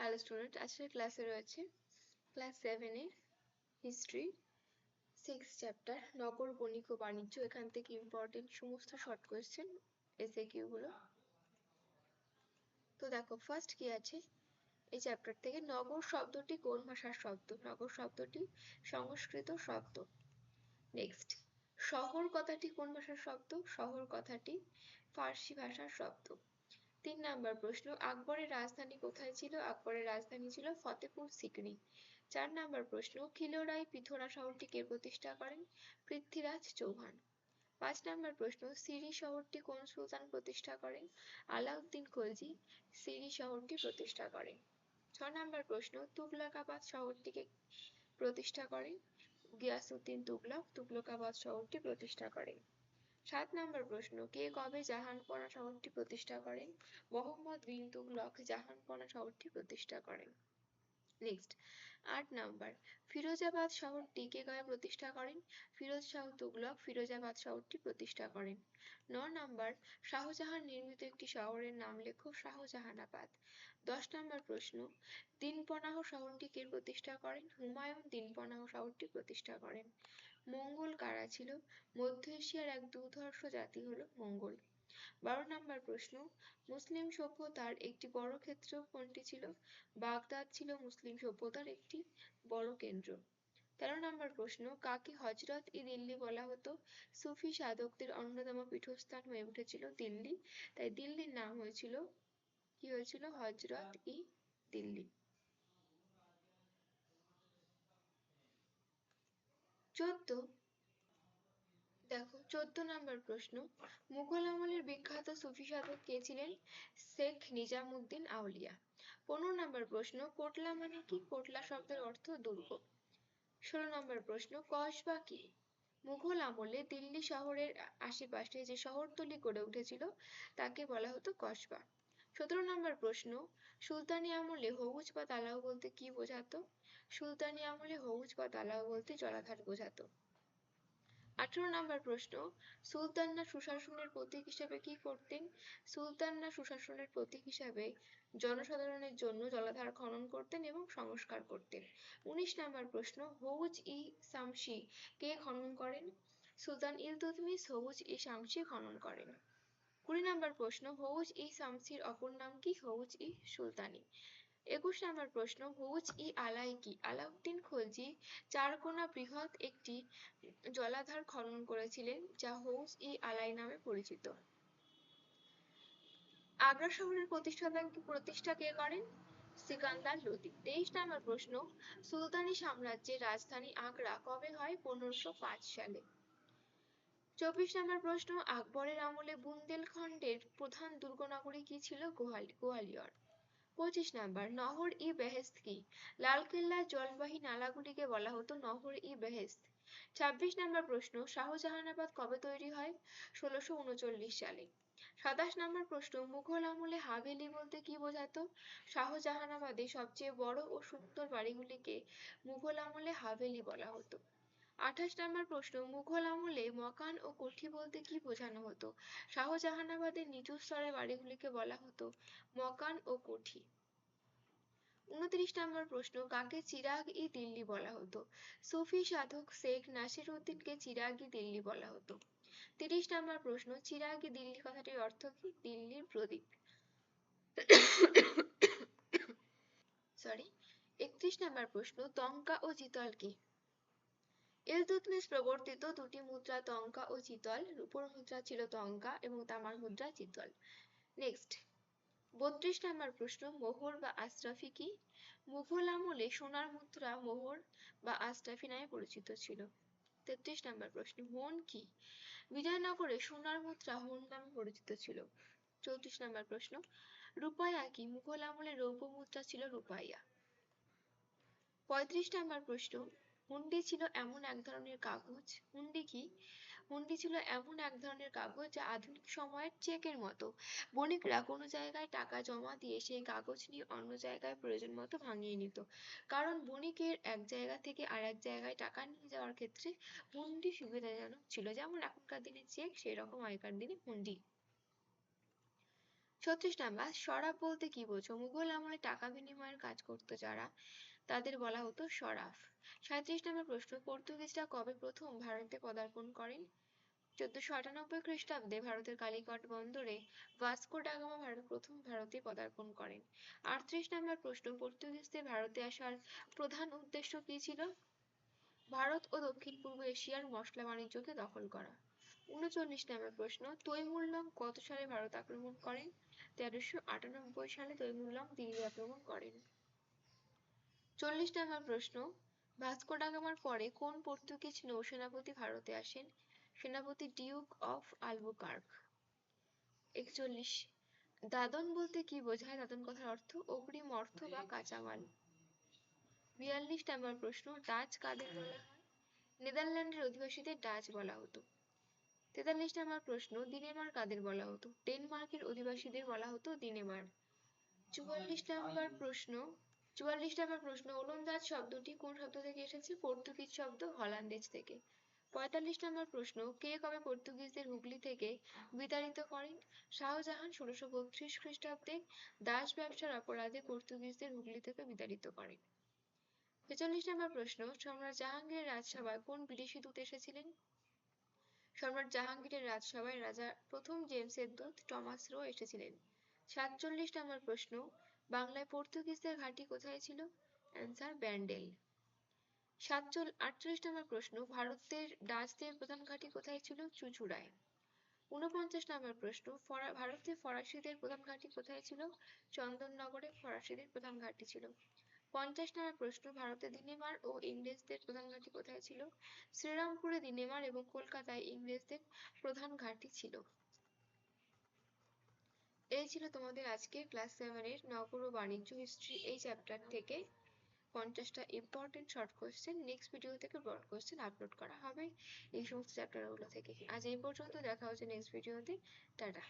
Hello student, আজকের ক্লাসে রয়েছে ক্লাস 7 এর হিস্ট্রি 6 চ্যাপ্টার নগর বণিক ও বাণিজ্য। এখান থেকে ইম্পর্টেন্ট সমস্ত শর্ট কোয়েশ্চেন এসএকিউ গুলো। তো দেখো ফার্স্ট কি আছে এই চ্যাপ্টার থেকে, নগর শব্দটি কোন ভাষার শব্দ? নগর শব্দটি সংস্কৃত শব্দ। নেক্সট, শহর কথাটি কোন ভাষার শব্দ? শহর কথাটি ফার্সি ভাষার শব্দ। 3 নাম্বার প্রশ্ন, আকবরের রাজধানী কোথায় ছিল? আকবরের রাজধানী ছিল ফতেপুর সিকরি। 4 নাম্বার প্রশ্ন, খিলরাই পিথোরা শহরটি কে প্রতিষ্ঠা করেন? পৃথ্বীরাজ চৌহান। 5 নাম্বার প্রশ্ন, সিরি শহরটি কোন সুলতান প্রতিষ্ঠা করেন? আলাউদ্দিন খলজি সিরি শহরটি প্রতিষ্ঠা করেন। 6 নাম্বার প্রশ্ন, তুগলকাবাদ শহরটিকে প্রতিষ্ঠা করেন? গিয়াসউদ্দিন তুগলক তুগলকাবাদ শহরটি প্রতিষ্ঠা করেন। 7 নাম্বার প্রশ্ন, কে কবে জাহানপনা শহরটি প্রতিষ্ঠা করেন? মোহাম্মদ বিন তুগলক জাহানপনা শহরটি প্রতিষ্ঠা করেন। নেক্সট 8 নাম্বার, ফিরোজাবাদ শহরটি কে কবে প্রতিষ্ঠা করেন? ফিরোজ শাহ তুগলক ফিরোজাবাদ শহরটি প্রতিষ্ঠা করেন। 9 নাম্বার, শাহজাহান নির্মিত একটি শহরের নাম লেখো। শাহজাহানাবাদ। 10 নাম্বার প্রশ্ন, দিনপনাহ শহরটি কে প্রতিষ্ঠা করেন? হুমায়ুন দিনপনাহ শহরটি প্রতিষ্ঠা করেন। মঙ্গোল কারা ছিল? মধ্য এশিয়ার এক দুর্ধর্ষ জাতি হলো মঙ্গোল। 12 নাম্বার প্রশ্ন, মুসলিম সভ্যতার একটি বড় ক্ষেত্র কোনটি ছিল? বাগদাদ ছিল মুসলিম সভ্যতার একটি বড় কেন্দ্র। 13 নাম্বার প্রশ্ন, কাকে হযরত ই দিল্লি বলা হতো? সুফি সাধকদের অন্যতম পীঠস্থান হয়ে উঠেছিল দিল্লি, তাই দিল্লির নাম হয়েছিল কি হয়েছিল? হযরত ই দিল্লি। 14 নাম্বার প্রশ্ন, মুঘল আমলের বিখ্যাত সুফি সাধক কে ছিলেন? শেখ নিজামুদ্দিন আউলিয়া। 15 নাম্বার প্রশ্ন, কোটলা মানে কি? কোটলা শব্দের অর্থ দুর্গ। 16 নম্বর প্রশ্ন, কসবা কি? মুঘল আমলে দিল্লি শহরের আশেপাশে যে শহরতলি গড়ে উঠেছিল তাকে বলা হতো কসবা। 17 নম্বর প্রশ্ন, সুলতানি আমলে হৌজ বা তালাও বলতে কি বোঝাতো? সুলতানি আমলে হৌজ বা তালাও বলতে জলাধার বোঝাতো। 18 নম্বর প্রশ্ন, সুলতানরা সুশাসনের প্রতীক হিসেবে কি করতেন? সুলতানরা সুশাসনের প্রতীক হিসাবে জনসাধারণের জন্য জলাধার খনন করতেন এবং সংস্কার করতেন। 19 নম্বর প্রশ্ন, হৌজ ই শামসি কে খনন করেন? সুলতান ইলতুৎমিশ হৌজ ই শামসি খনন করেন। 20 নম্বর প্রশ্ন, হৌজ ই শামসির অপর নাম কি? হৌজ ই সুলতানি। 21 নম্বর প্রশ্ন, হৌজ ই আলাই কি? আলাউদ্দিন খলজি চারকোনা বৃহৎ একটি জলাধার খনন করেছিলেন যা হৌজ ই আলাই নামে পরিচিত। আগ্রা শহরের প্রতিষ্ঠা কে করেন? সিকান্দার লোদি। 23 নম্বর প্রশ্ন, সুলতানি সাম্রাজ্যের রাজধানী আগ্রা কবে হয়? 1505 সালে। 24 নম্বর প্রশ্ন, আকবরের আমলে বুন্দেলখণ্ডের প্রধান দুর্গনগরী কি ছিল? গোয়ালিয়র। 25 নাম্বার, নহর ই বেহেস্ত কি? লালকেল্লার জলবাহী নালাগুলিকে বলা হতো নহর ই বেহেস্ত। 26 নাম্বার প্রশ্ন, শাহজাহানাবাদ কবে তৈরি হয়? 1639 সালে। 27 নাম্বার প্রশ্ন, মুঘল আমলে হাভেলি বলতে কি বোঝাতো? শাহজাহানাবাদে সবচেয়ে বড় ও সুন্দর বাড়িগুলিকে মুঘল আমলে হাভেলি বলা হতো। 28 নাম্বার প্রশ্ন, মুঘল আমলে মকান ও কোঠি বলতে কি বোঝানো হতো? শাহজাহানাবাদের নিচু স্তরের বাড়িগুলিকে বলা হতো মকান ও কোঠি। 29 নম্বর প্রশ্ন, কাকে চিরাগ ই দিল্লি বলা হতো? সুফি সাধক শেখ নাসিরউদ্দিনকে চিরাগ ই দিল্লি বলা হতো। 30 নম্বর প্রশ্ন, চিরাগ ই দিল্লি কথাটির অর্থ কি? দিল্লির প্রদীপ। 31 নম্বর প্রশ্ন, তঙ্কা ও জিতল কি? ইলতুৎমিশ প্রবর্তিত দুটি মুদ্রা তঙ্কা ও চিতল। রূপোর মুদ্রা ছিল তঙ্কা এবং তামার মুদ্রা চিতল। নেক্সট 32 নম্বর প্রশ্ন, মোহর বা আশরাফি কি? মুঘল আমলে সোনার মুদ্রা মোহর বা আশরাফি নামে পরিচিত ছিল। 33 নম্বর প্রশ্ন, হোন কি? বিজয়নগরে সোনার মুদ্রা হোন নামে পরিচিত ছিল। 34 নম্বর প্রশ্ন, রূপাইয়া কি? মুঘল আমলে রৌপ্য মুদ্রা ছিল রূপাইয়া। 35 নম্বর প্রশ্ন, হুন্ডি ছিল এমন এক ধরনের কাগজ। হুন্ডি কি? হুন্ডি ছিল এমন এক ধরনের কাগজ যা আধুনিক সময়ের চেকের মতো। বণিকরা কোনো জায়গায় টাকা জমা দিয়ে সেই কাগজ নিয়ে অন্য জায়গায় প্রয়োজন মতো ভাঙিয়ে নিত। কারণ বণিকের এক জায়গা থেকে আর এক জায়গায় টাকা নিয়ে যাওয়ার ক্ষেত্রে হুন্ডি সুবিধাজনক ছিল, যেমন এখনকার দিনে চেক সেই রকম আগেকার দিনে হুন্ডি। 36 নাম্বার, সরাফ বলতে কি বোঝো? মুঘল আমলে টাকা বিনিময়ের কাজ করতো যারা, তাদের বলা হতো সরাফ। 37 নম্বর প্রশ্ন, পর্তুগিজরা কবে প্রথম ভারতে পদার্পণ করেন? 1498 খ্রিস্টাব্দে ভারতের কালিকট বন্দরে ভাস্কো ডা গামা প্রথম ভারতে পদার্পণ করেন। 38 নম্বর প্রশ্ন, পর্তুগিজদের ভারতে আসার প্রধান উদ্দেশ্য কি ছিল? ভারত ও দক্ষিণ পূর্ব এশিয়ার মশলা বাণিজ্যকে দখল করা। 39 নম্বর প্রশ্ন, তৈমুরলং কত সালে ভারত আক্রমণ করেন? 1398 সালে তৈমুরলং দিল্লি আক্রমণ করেন। 40 নম্বর প্রশ্ন, ভাস্কো ডা গামার পরে কোন পর্তুগিজ নৌসেনাপতি ভারতে আসেন? সেনাপতি ডিউক অফ আলবুকার্ক। 41, দাদন বলতে কি বোঝায়? দাদন কথার অর্থ অগ্রিম অর্থ বা কাঁচামাল। 42 নম্বর প্রশ্ন, ডাচ কাদের বলা হয়? নেদারল্যান্ডের অধিবাসীদের ডাচ বলা হতো। 43 নম্বর প্রশ্ন, দিনেমার কাদের বলা হতো? ডেনমার্কের অধিবাসীদের বলা হতো দিনেমার। 44 নম্বর প্রশ্ন, ওলন্দাজ শব্দটি কোন শব্দ থেকে এসেছে? পর্তুগিজ শব্দ হল্যান্ডেজ থেকে। 45 নম্বর প্রশ্ন, কে কবে পর্তুগিজদের হুগলি থেকে বিতাড়িত করেন? শাহজাহান 1632 খ্রিস্টাব্দে দাস ব্যবসার অপরাধে পর্তুগিজদের হুগলি থেকে বিতাড়িত করেন। 46 নম্বর প্রশ্ন, সম্রাট জাহাঙ্গীরের রাজসভায় কোন বিদেশি দূত এসেছিলেন? সম্রাট জাহাঙ্গীরের রাজসভায় রাজা প্রথম জেমসের দূত টমাস রো এসেছিলেন। 47 নম্বর প্রশ্ন, বাংলায় পর্তুগিজদের ঘাঁটি কোথায় ছিল? অ্যান্সার ব্যান্ডেল। 48 নম্বর প্রশ্ন, ভারতের ডাচদের প্রধান ঘাঁটি কোথায় ছিল? চুঁচুড়ায়। 49 নম্বর প্রশ্ন, ভারতে ফরাসিদের প্রধান ঘাঁটি কোথায় ছিল? চন্দননগরে ফরাসিদের প্রধান ঘাঁটি ছিল। 50 নম্বর প্রশ্ন, ভারতে দিনেমার ও ইংরেজদের প্রধান ঘাঁটি কোথায় ছিল? শ্রীরামপুরে দিনেমার এবং কলকাতায় ইংরেজদের প্রধান ঘাঁটি ছিল। এই ছিল তোমাদের আজকে ক্লাস 7 এর নগর ও বাণিজ্য হিস্ট্রি এই চ্যাপ্টার থেকে 50টা important short question. Next video থেকে ব্রড কোয়েশ্চেন আপলোড করা হবে এই সমস্ত চ্যাপ্টারগুলো থেকে। আজ এই পর্যন্ত, দেখা হচ্ছে নেক্সট ভিডিওতে। টাটা।